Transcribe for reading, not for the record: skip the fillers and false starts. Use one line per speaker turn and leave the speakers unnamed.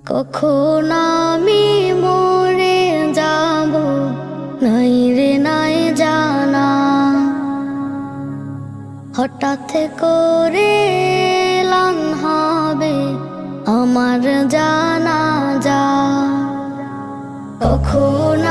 কখন আমি মরে যাব নাই রে নাই জানা, হঠাৎ করে এলান হবে আমার জানাজা। কখন